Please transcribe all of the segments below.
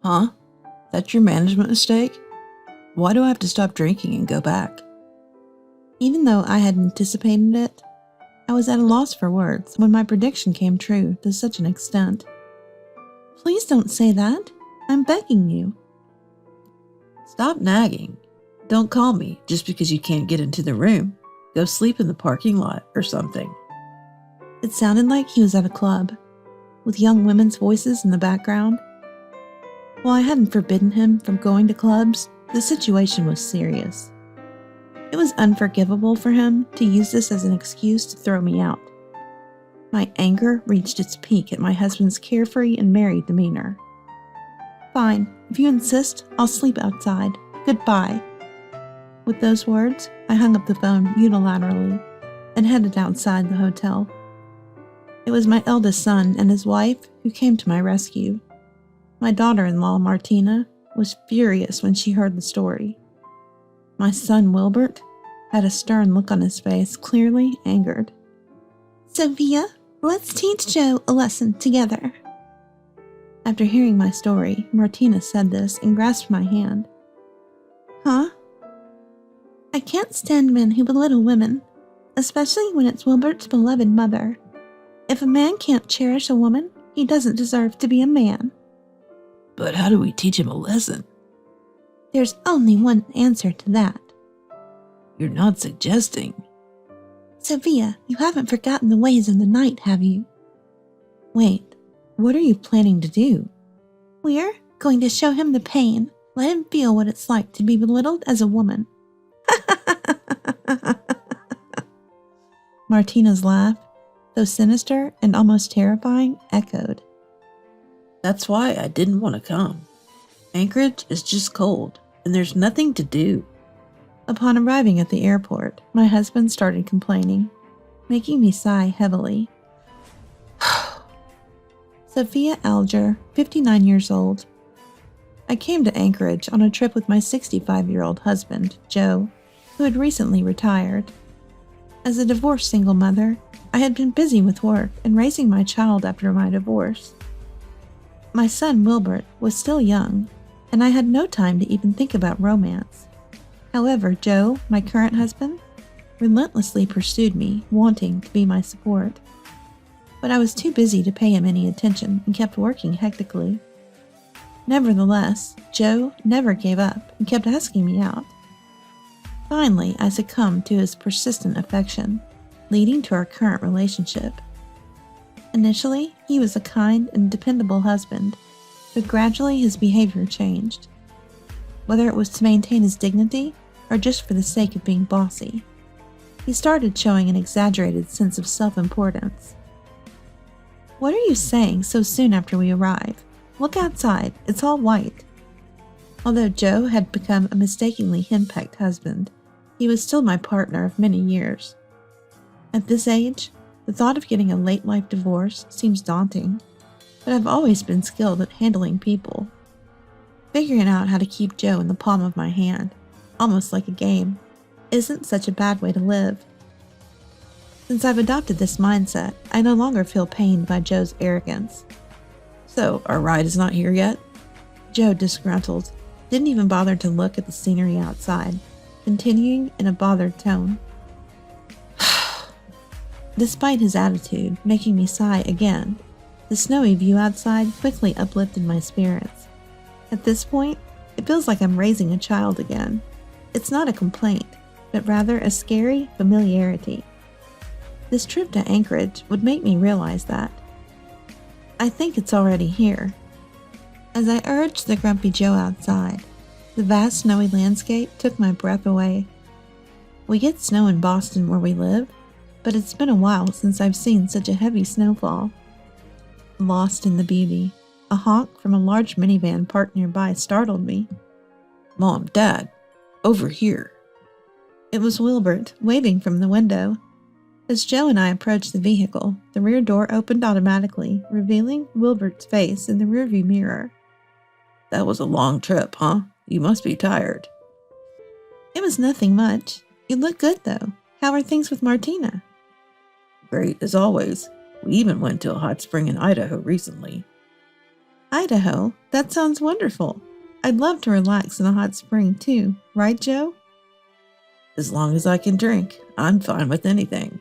Huh? That's your management mistake? Why do I have to stop drinking and go back? Even though I had anticipated it, I was at a loss for words when my prediction came true to such an extent. Please don't say that. I'm begging you. Stop nagging. Don't call me just because you can't get into the room. Go sleep in the parking lot or something. It sounded like he was at a club, with young women's voices in the background. While I hadn't forbidden him from going to clubs, the situation was serious. It was unforgivable for him to use this as an excuse to throw me out. My anger reached its peak at my husband's carefree and merry demeanor. Fine, if you insist, I'll sleep outside. Goodbye. With those words, I hung up the phone unilaterally and headed outside the hotel. It was my eldest son and his wife who came to my rescue. My daughter-in-law, Martina, was furious when she heard the story. My son, Wilbert, had a stern look on his face, clearly angered. Sophia, let's teach Joe a lesson together. After hearing my story, Martina said this and grasped my hand. Huh? I can't stand men who belittle women, especially when it's Wilbert's beloved mother. If a man can't cherish a woman, he doesn't deserve to be a man. But how do we teach him a lesson? There's only one answer to that. You're not suggesting. Sophia, you haven't forgotten the ways of the night, have you? Wait, what are you planning to do? We're going to show him the pain. Let him feel what it's like to be belittled as a woman. Martina's laugh, though sinister and almost terrifying, echoed. That's why I didn't want to come. Anchorage is just cold, and there's nothing to do. Upon arriving at the airport, my husband started complaining, making me sigh heavily. Sophia Alger, 59 years old. I came to Anchorage on a trip with my 65-year-old husband, Joe, who had recently retired. As a divorced single mother, I had been busy with work and raising my child after my divorce. My son, Wilbert, was still young, and I had no time to even think about romance. However, Joe, my current husband, relentlessly pursued me, wanting to be my support. But I was too busy to pay him any attention and kept working hectically. Nevertheless, Joe never gave up and kept asking me out. Finally, I succumbed to his persistent affection, leading to our current relationship. Initially, he was a kind and dependable husband, but gradually his behavior changed. Whether it was to maintain his dignity or just for the sake of being bossy, he started showing an exaggerated sense of self-importance. What are you saying so soon after we arrive? Look outside, it's all white. Although Joe had become a mistakenly henpecked husband, he was still my partner of many years. At this age, the thought of getting a late-life divorce seems daunting, but I've always been skilled at handling people. Figuring out how to keep Joe in the palm of my hand, almost like a game, isn't such a bad way to live. Since I've adopted this mindset, I no longer feel pained by Joe's arrogance. So, our ride is not here yet? Joe, disgruntled, didn't even bother to look at the scenery outside, continuing in a bothered tone. Despite his attitude making me sigh again, the snowy view outside quickly uplifted my spirits. At this point, it feels like I'm raising a child again. It's not a complaint, but rather a scary familiarity. This trip to Anchorage would make me realize that. I think it's already here. As I urged the grumpy Joe outside, the vast snowy landscape took my breath away. We get snow in Boston where we live, but it's been a while since I've seen such a heavy snowfall. Lost in the beauty, a honk from a large minivan parked nearby startled me. Mom, Dad, over here. It was Wilbert, waving from the window. As Joe and I approached the vehicle, the rear door opened automatically, revealing Wilbert's face in the rearview mirror. That was a long trip, huh? You must be tired. It was nothing much. You look good, though. How are things with Martina? Great, as always. We even went to a hot spring in Idaho recently. Idaho? That sounds wonderful. I'd love to relax in a hot spring too, right, Joe? As long as I can drink, I'm fine with anything.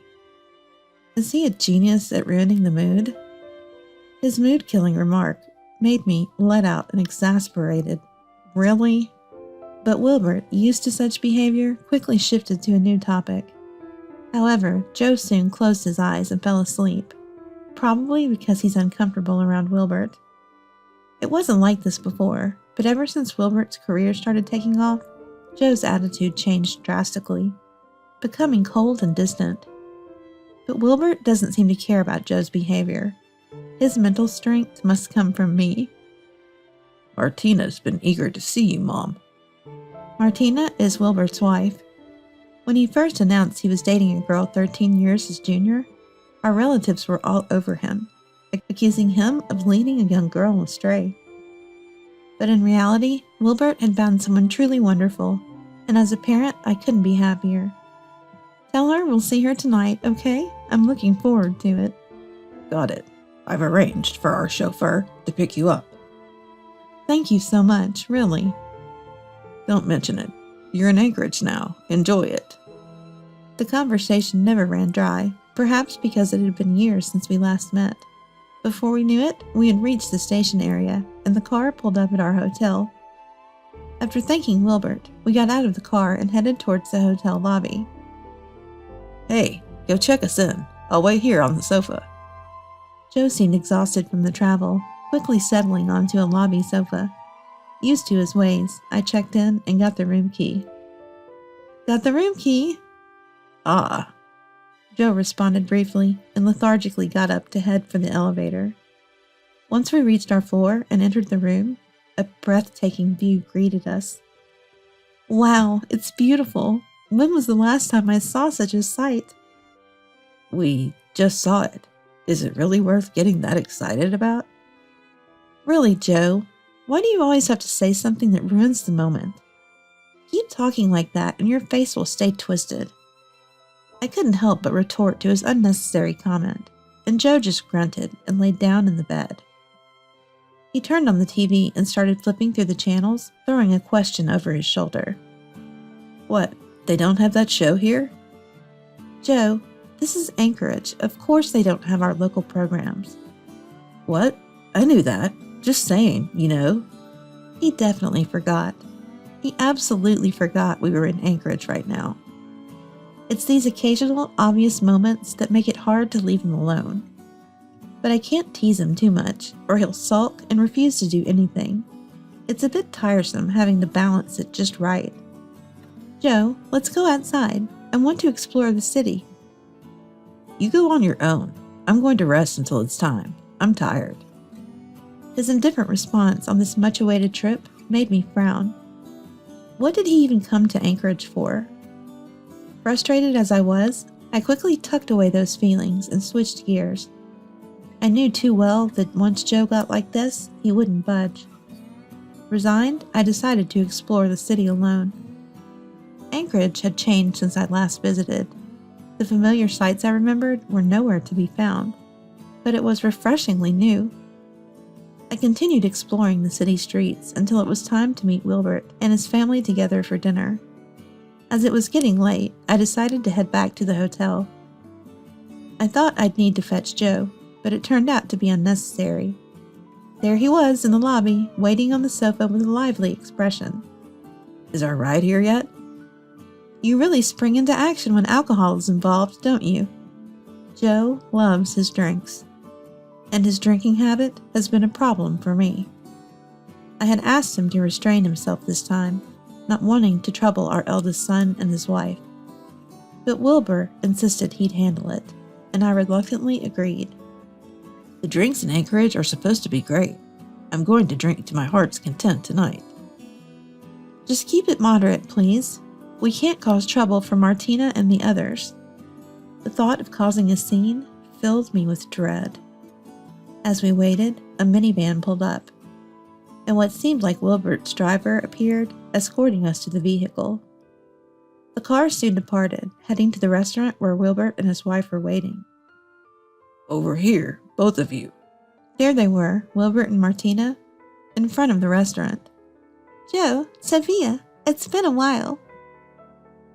Is he a genius at ruining the mood? His mood-killing remark made me let out an exasperated, "Really?" But Wilbert, used to such behavior, quickly shifted to a new topic. However, Joe soon closed his eyes and fell asleep, probably because he's uncomfortable around Wilbert. It wasn't like this before, but ever since Wilbert's career started taking off, Joe's attitude changed drastically, becoming cold and distant. But Wilbert doesn't seem to care about Joe's behavior. His mental strength must come from me. Martina's been eager to see you, Mom. Martina is Wilbert's wife. When he first announced he was dating a girl 13 years his junior, our relatives were all over him, accusing him of leading a young girl astray. But in reality, Wilbert had found someone truly wonderful, and as a parent, I couldn't be happier. Tell her we'll see her tonight, okay? I'm looking forward to it. Got it. I've arranged for our chauffeur to pick you up. Thank you so much, really. Don't mention it. You're in Anchorage now. Enjoy it. The conversation never ran dry, perhaps because it had been years since we last met. Before we knew it, we had reached the station area, and the car pulled up at our hotel. After thanking Wilbert, we got out of the car and headed towards the hotel lobby. Hey, go check us in. I'll wait here on the sofa. Joe seemed exhausted from the travel, quickly settling onto a lobby sofa. Used to his ways, I checked in and got the room key. Got the room key? Ah. Joe responded briefly and lethargically got up to head for the elevator. Once we reached our floor and entered the room, a breathtaking view greeted us. Wow, it's beautiful. When was the last time I saw such a sight? We just saw it. Is it really worth getting that excited about? Really, Joe, why do you always have to say something that ruins the moment? Keep talking like that and your face will stay twisted. I couldn't help but retort to his unnecessary comment, and Joe just grunted and laid down in the bed. He turned on the TV and started flipping through the channels, throwing a question over his shoulder. What, they don't have that show here? Joe, this is Anchorage. Of course they don't have our local programs. What? I knew that. Just saying, you know. He definitely forgot. He absolutely forgot we were in Anchorage right now. It's these occasional, obvious moments that make it hard to leave him alone. But I can't tease him too much, or he'll sulk and refuse to do anything. It's a bit tiresome having to balance it just right. Joe, let's go outside. I want to explore the city. You go on your own. I'm going to rest until it's time. I'm tired. His indifferent response on this much-awaited trip made me frown. What did he even come to Anchorage for? Frustrated as I was, I quickly tucked away those feelings and switched gears. I knew too well that once Joe got like this, he wouldn't budge. Resigned, I decided to explore the city alone. Anchorage had changed since I last visited. The familiar sights I remembered were nowhere to be found, but it was refreshingly new. I continued exploring the city streets until it was time to meet Wilbert and his family together for dinner. As it was getting late, I decided to head back to the hotel. I thought I'd need to fetch Joe, but it turned out to be unnecessary. There he was in the lobby, waiting on the sofa with a lively expression. Is our ride here yet? You really spring into action when alcohol is involved, don't you? Joe loves his drinks, and his drinking habit has been a problem for me. I had asked him to restrain himself this time, not wanting to trouble our eldest son and his wife. But Wilbur insisted he'd handle it, and I reluctantly agreed. The drinks in Anchorage are supposed to be great. I'm going to drink to my heart's content tonight. Just keep it moderate, please. We can't cause trouble for Martina and the others. The thought of causing a scene filled me with dread. As we waited, a minivan pulled up, and what seemed like Wilbert's driver appeared, escorting us to the vehicle. The car soon departed, heading to the restaurant where Wilbert and his wife were waiting. Over here, both of you. There they were, Wilbert and Martina, in front of the restaurant. Joe, Sophia, it's been a while.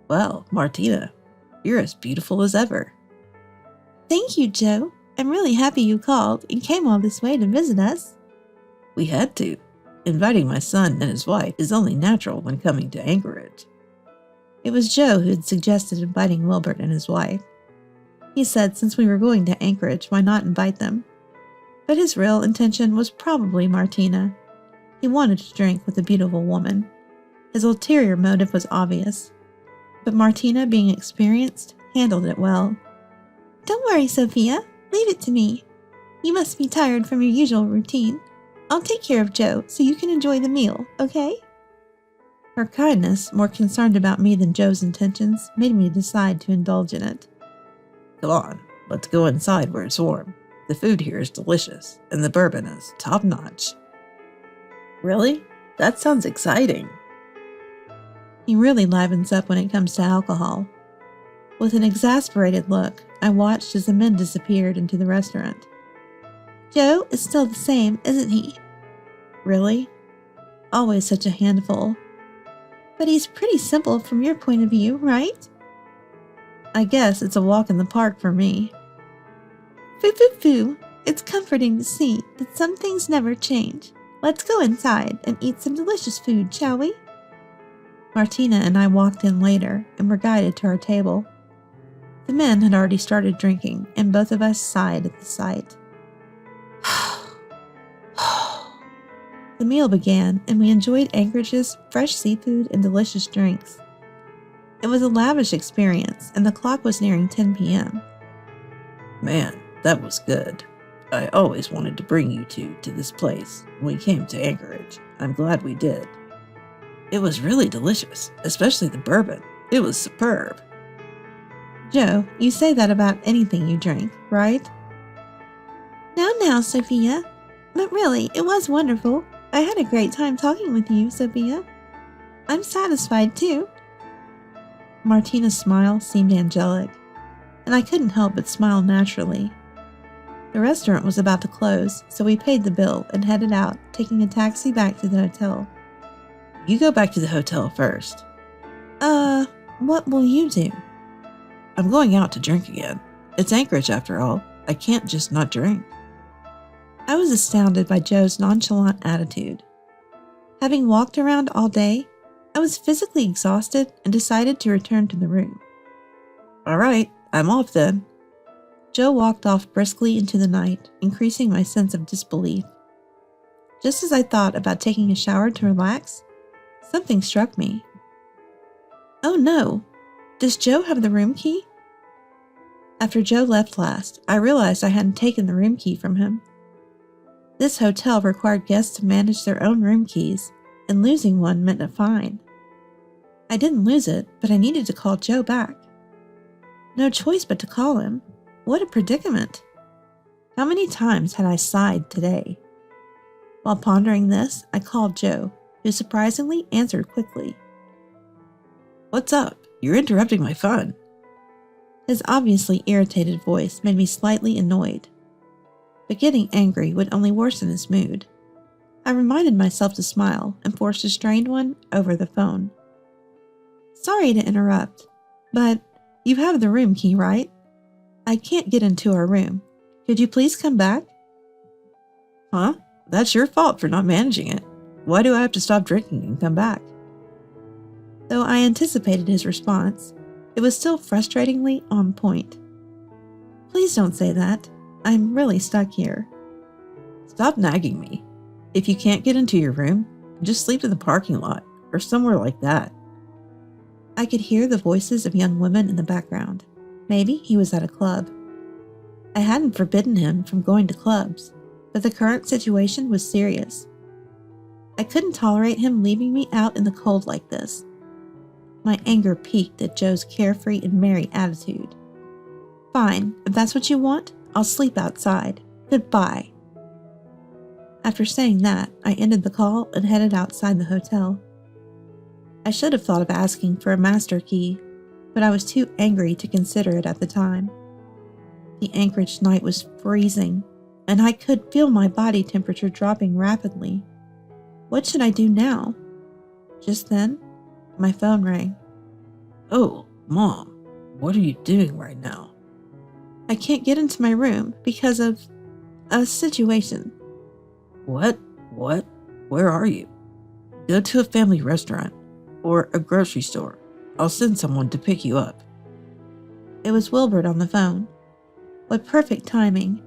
Well, Martina, you're as beautiful as ever. Thank you, Joe. I'm really happy you called and came all this way to visit us. We had to. Inviting my son and his wife is only natural when coming to Anchorage. It was Joe who had suggested inviting Wilbert and his wife. He said since we were going to Anchorage, why not invite them? But his real intention was probably Martina. He wanted to drink with a beautiful woman. His ulterior motive was obvious. But Martina, being experienced, handled it well. Don't worry, Sophia. Leave it to me. You must be tired from your usual routine. I'll take care of Joe so you can enjoy the meal, okay? Her kindness, more concerned about me than Joe's intentions, made me decide to indulge in it. Come on, let's go inside where it's warm. The food here is delicious, and the bourbon is top-notch. Really? That sounds exciting. He really livens up when it comes to alcohol. With an exasperated look, I watched as the men disappeared into the restaurant. Joe is still the same, isn't he? Really? Always such a handful. But he's pretty simple from your point of view, right? I guess it's a walk in the park for me. Foo. It's comforting to see that some things never change. Let's go inside and eat some delicious food, shall we? Martina and I walked in later and were guided to our table. The men had already started drinking, and both of us sighed at the sight. The meal began, and we enjoyed Anchorage's fresh seafood and delicious drinks. It was a lavish experience, and the clock was nearing 10 p.m. Man, that was good. I always wanted to bring you two to this place when we came to Anchorage. I'm glad we did. It was really delicious, especially the bourbon. It was superb. Joe, you say that about anything you drink, right? Now, Sophia. But really, it was wonderful. I had a great time talking with you, Sophia. I'm satisfied, too. Martina's smile seemed angelic, and I couldn't help but smile naturally. The restaurant was about to close, so we paid the bill and headed out, taking a taxi back to the hotel. You go back to the hotel first. What will you do? I'm going out to drink again. It's Anchorage after all. I can't just not drink. I was astounded by Joe's nonchalant attitude. Having walked around all day, I was physically exhausted and decided to return to the room. All right, I'm off then. Joe walked off briskly into the night, increasing my sense of disbelief. Just as I thought about taking a shower to relax, something struck me. Oh no, does Joe have the room key? After Joe left last, I realized I hadn't taken the room key from him. This hotel required guests to manage their own room keys, and losing one meant a fine. I didn't lose it, but I needed to call Joe back. No choice but to call him. What a predicament. How many times had I sighed today? While pondering this, I called Joe, who surprisingly answered quickly. What's up? You're interrupting my fun. His obviously irritated voice made me slightly annoyed. But getting angry would only worsen his mood. I reminded myself to smile and forced a strained one over the phone. Sorry to interrupt, but you have the room key, right? I can't get into our room. Could you please come back? Huh? That's your fault for not managing it. Why do I have to stop drinking and come back? Though I anticipated his response, it was still frustratingly on point. Please don't say that. I'm really stuck here. Stop nagging me. If you can't get into your room, just sleep in the parking lot or somewhere like that. I could hear the voices of young women in the background. Maybe he was at a club. I hadn't forbidden him from going to clubs, but the current situation was serious. I couldn't tolerate him leaving me out in the cold like this. My anger peaked at Joe's carefree and merry attitude. Fine, if that's what you want, I'll sleep outside. Goodbye. After saying that, I ended the call and headed outside the hotel. I should have thought of asking for a master key, but I was too angry to consider it at the time. The Anchorage night was freezing, and I could feel my body temperature dropping rapidly. What should I do now? Just then, my phone rang. Oh, Mom, what are you doing right now? I can't get into my room because of a situation. What? Where are you? Go to a family restaurant or a grocery store. I'll send someone to pick you up. It was Wilbert on the phone. What perfect timing.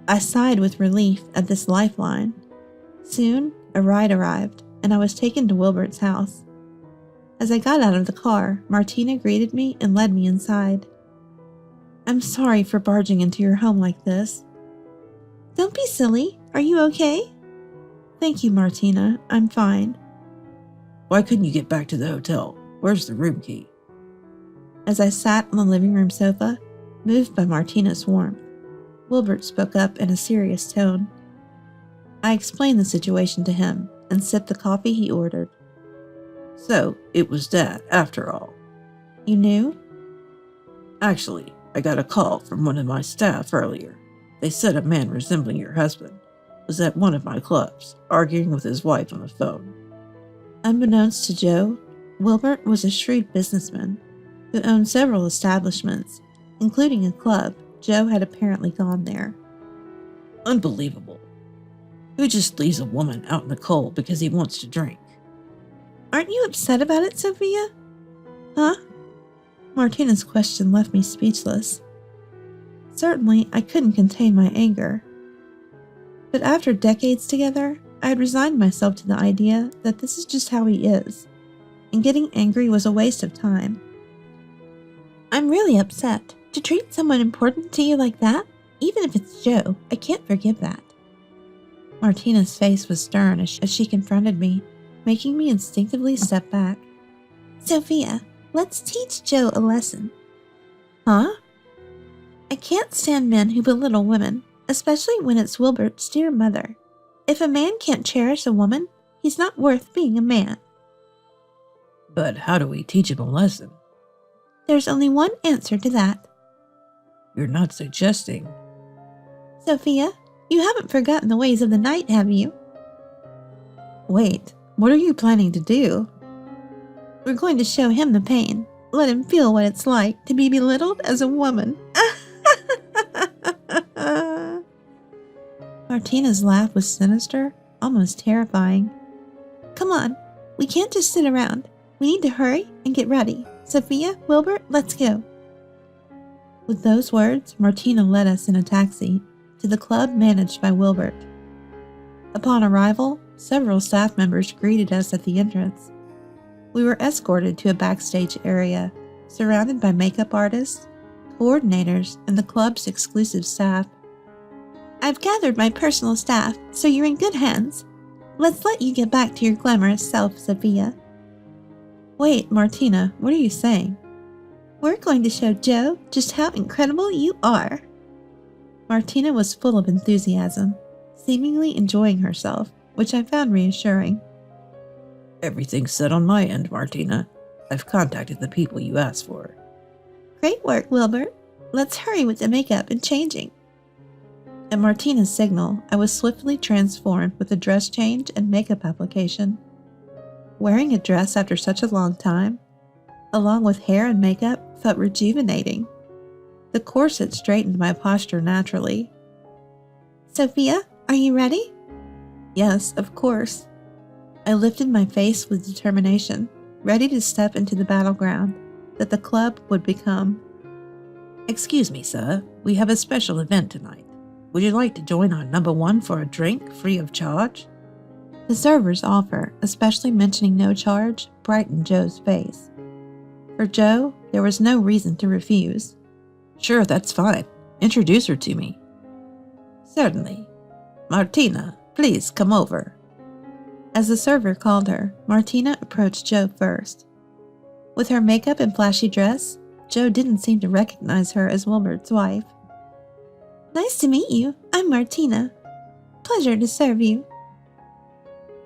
I sighed with relief at this lifeline. Soon, a ride arrived, and I was taken to Wilbert's house. As I got out of the car, Martina greeted me and led me inside. I'm sorry for barging into your home like this. Don't be silly. Are you okay? Thank you, Martina. I'm fine. Why couldn't you get back to the hotel? Where's the room key? As I sat on the living room sofa, moved by Martina's warmth, Wilbert spoke up in a serious tone. I explained the situation to him and sipped the coffee he ordered. So, it was Dad, after all. You knew? Actually, I got a call from one of my staff earlier. They said a man resembling your husband was at one of my clubs, arguing with his wife on the phone. Unbeknownst to Joe, Wilbert was a shrewd businessman who owned several establishments, including a club. Joe had apparently gone there. Unbelievable. Who just leaves a woman out in the cold because he wants to drink? Aren't you upset about it, Sophia? Huh? Martina's question left me speechless. Certainly, I couldn't contain my anger. But after decades together, I had resigned myself to the idea that this is just how he is, and getting angry was a waste of time. I'm really upset. To treat someone important to you like that, even if it's Joe, I can't forgive that. Martina's face was stern as she confronted me, making me instinctively step back. Sophia, let's teach Joe a lesson. Huh? I can't stand men who belittle women, especially when it's Wilbert's dear mother. If a man can't cherish a woman, he's not worth being a man. But how do we teach him a lesson? There's only one answer to that. You're not suggesting. Sophia, you haven't forgotten the ways of the night, have you? Wait, what are you planning to do? We're going to show him the pain. Let him feel what it's like to be belittled as a woman. Martina's laugh was sinister, almost terrifying. Come on, we can't just sit around. We need to hurry and get ready. Sophia, Wilbert, let's go. With those words, Martina led us in a taxi to the club managed by Wilbert. Upon arrival, several staff members greeted us at the entrance. We were escorted to a backstage area, surrounded by makeup artists, coordinators, and the club's exclusive staff. I've gathered my personal staff, so you're in good hands. Let's let you get back to your glamorous self, Sophia. Wait, Martina, what are you saying? We're going to show Joe just how incredible you are. Martina was full of enthusiasm, seemingly enjoying herself, which I found reassuring. Everything's set on my end, Martina. I've contacted the people you asked for. Great work, Wilbert. Let's hurry with the makeup and changing. At Martina's signal, I was swiftly transformed with a dress change and makeup application. Wearing a dress after such a long time, along with hair and makeup, felt rejuvenating. The corset straightened my posture naturally. Sophia, are you ready? Yes, of course. I lifted my face with determination, ready to step into the battleground that the club would become. Excuse me, sir. We have a special event tonight. Would you like to join our number one for a drink free of charge? The server's offer, especially mentioning no charge, brightened Joe's face. For Joe, there was no reason to refuse. Sure, that's fine. Introduce her to me. Certainly. Martina, please come over. As the server called her, Martina approached Joe first. With her makeup and flashy dress, Joe didn't seem to recognize her as Wilbert's wife. Nice to meet you. I'm Martina. Pleasure to serve you.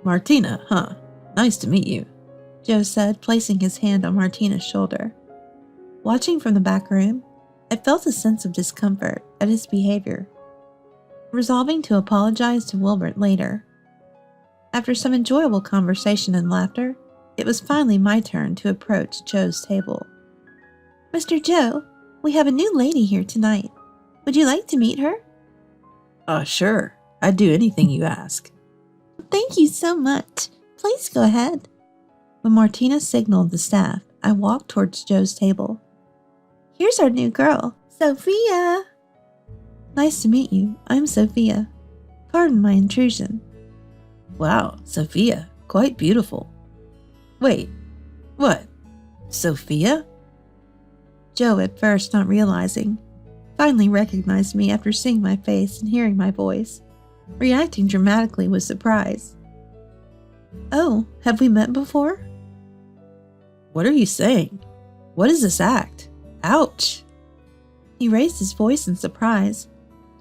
Martina, huh? Nice to meet you, Joe said, placing his hand on Martina's shoulder. Watching from the back room, I felt a sense of discomfort at his behavior. resolving to apologize to Wilbert later. After some enjoyable conversation and laughter, it was finally my turn to approach Joe's table. Mr. Joe, we have a new lady here tonight. Would you like to meet her? Sure. I'd do anything you ask. Thank you so much. Please go ahead. When Martina signaled the staff, I walked towards Joe's table. Here's our new girl, Sophia. Nice to meet you. I'm Sophia. Pardon my intrusion. Wow, Sophia, quite beautiful. Wait, what? Sophia? Joe, at first not realizing, finally recognized me after seeing my face and hearing my voice, reacting dramatically with surprise. Oh, have we met before? What are you saying? What is this act? Ouch! He raised his voice in surprise.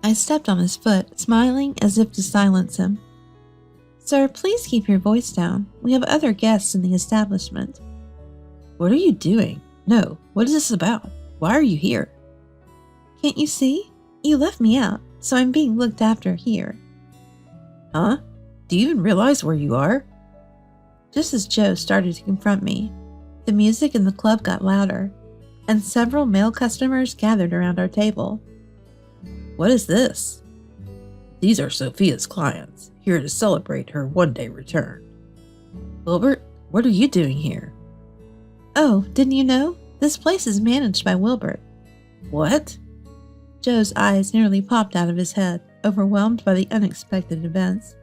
I stepped on his foot, smiling as if to silence him. Sir, please keep your voice down. We have other guests in the establishment. What are you doing? No, what is this about? Why are you here? Can't you see? You left me out, so I'm being looked after here. Huh? Do you even realize where you are? Just as Joe started to confront me, the music in the club got louder, and several male customers gathered around our table. What is this? These are Sophia's clients, here to celebrate her one-day return. Wilbert, what are you doing here? Oh, didn't you know? This place is managed by Wilbert. What? Joe's eyes nearly popped out of his head, overwhelmed by the unexpected events.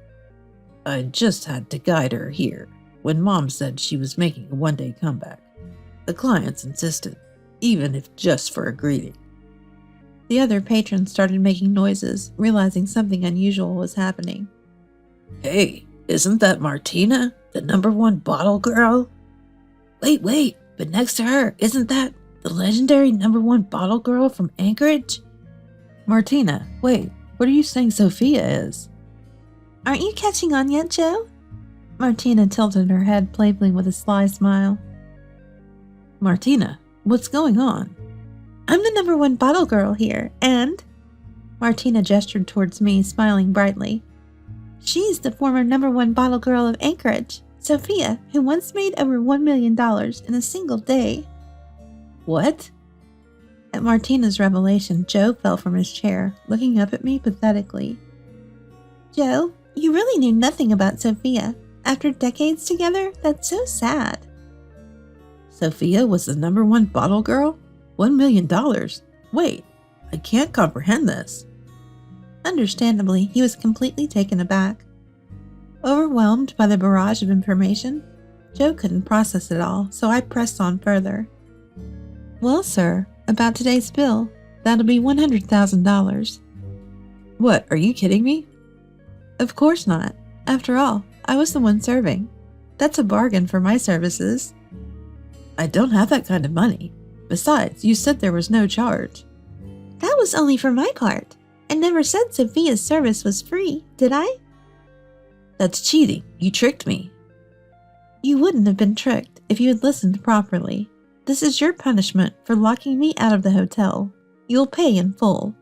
I just had to guide her here when Mom said she was making a one-day comeback. The clients insisted, even if just for a greeting. The other patrons started making noises, realizing something unusual was happening. Hey, isn't that Martina, the #1 bottle girl? Wait, but next to her, isn't that the legendary #1 bottle girl from Anchorage? Martina, wait, what are you saying Sophia is? Aren't you catching on yet, Joe? Martina tilted her head playfully with a sly smile. Martina, what's going on? I'm the #1 bottle girl here, and... Martina gestured towards me, smiling brightly. She's the former #1 bottle girl of Anchorage, Sophia, who once made over $1 million in a single day. What? At Martina's revelation, Joe fell from his chair, looking up at me pathetically. Joe, you really knew nothing about Sophia. After decades together, that's so sad. Sophia was the #1 bottle girl? $1 million? Wait, I can't comprehend this. Understandably, he was completely taken aback. Overwhelmed by the barrage of information, Joe couldn't process it all, so I pressed on further. Well, sir, about today's bill, that'll be $100,000. What, are you kidding me? Of course not. After all, I was the one serving. That's a bargain for my services. I don't have that kind of money. Besides, you said there was no charge. That was only for my part. I never said Sophia's service was free, did I? That's cheating. You tricked me. You wouldn't have been tricked if you had listened properly. This is your punishment for locking me out of the hotel. You'll pay in full.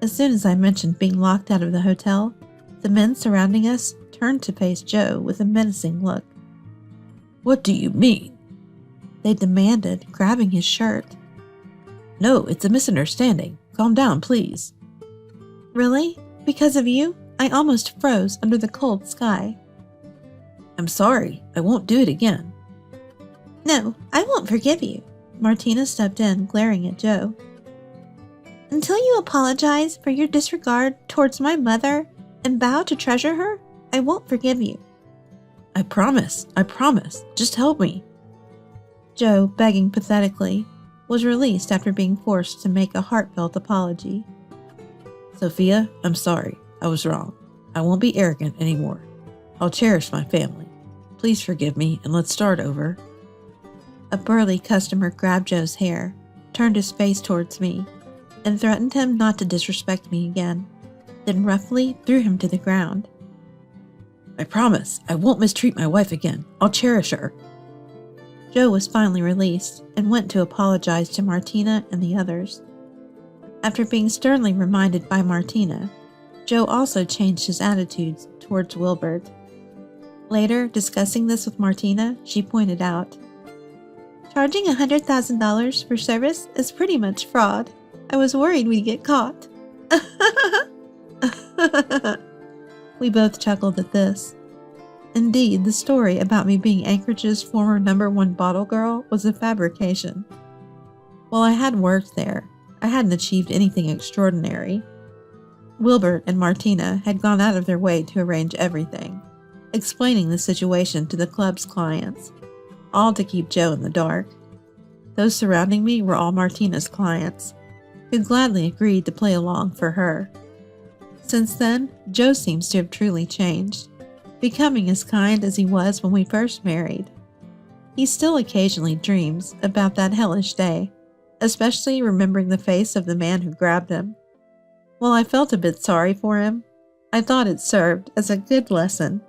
As soon as I mentioned being locked out of the hotel, the men surrounding us turned to face Joe with a menacing look. What do you mean? They demanded, grabbing his shirt. No, it's a misunderstanding. Calm down, please. Really? Because of you, I almost froze under the cold sky. I'm sorry. I won't do it again. No, I won't forgive you. Martina stepped in, glaring at Joe. Until you apologize for your disregard towards my mother and vow to treasure her, I won't forgive you. I promise. Just help me. Joe, begging pathetically, was released after being forced to make a heartfelt apology. Sophia, I'm sorry. I was wrong. I won't be arrogant anymore. I'll cherish my family. Please forgive me and let's start over. A burly customer grabbed Joe's hair, turned his face towards me, and threatened him not to disrespect me again, then roughly threw him to the ground. I promise I won't mistreat my wife again. I'll cherish her. Joe was finally released and went to apologize to Martina and the others. After being sternly reminded by Martina, Joe also changed his attitudes towards Wilbert. Later, discussing this with Martina, she pointed out, "Charging $100,000 for service is pretty much fraud. I was worried we'd get caught." We both chuckled at this. Indeed, the story about me being Anchorage's former #1 bottle girl was a fabrication. While I had worked there, I hadn't achieved anything extraordinary. Wilbert and Martina had gone out of their way to arrange everything, explaining the situation to the club's clients, all to keep Joe in the dark. Those surrounding me were all Martina's clients, who gladly agreed to play along for her. Since then, Joe seems to have truly changed, becoming as kind as he was when we first married. He still occasionally dreams about that hellish day, especially remembering the face of the man who grabbed him. While I felt a bit sorry for him, I thought it served as a good lesson